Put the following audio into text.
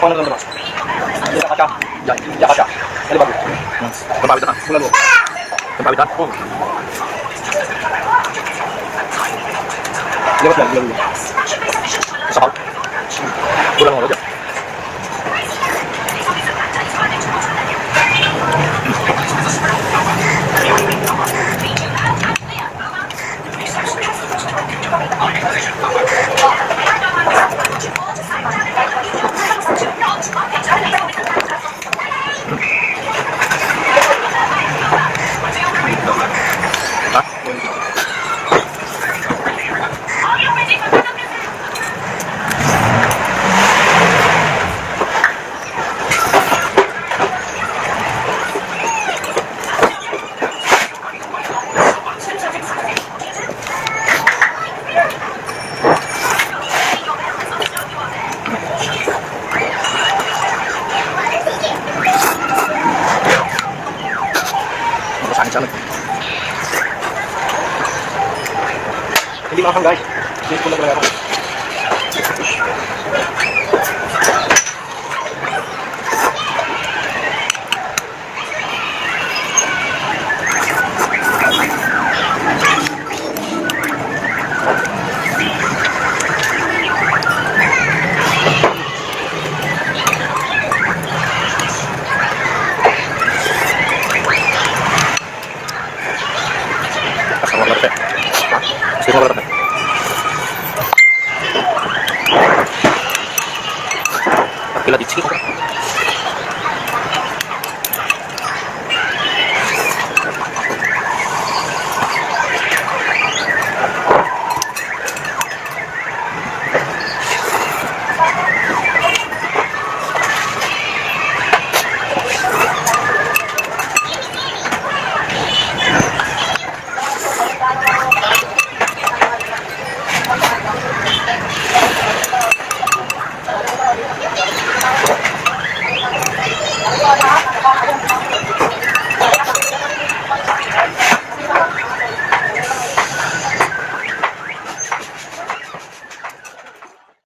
Kung ano naman. Yakat ka. Yan. Yakat ka. Ano ba? Papawitan na. Mula mo. Papawitan. Liwat lang. Liwat lang. Sakal. Kulang mo. Diyan. Sana. Hindi makakang guys. Hindi ko na talaga ako. Kasama ko na rin. Gusto mo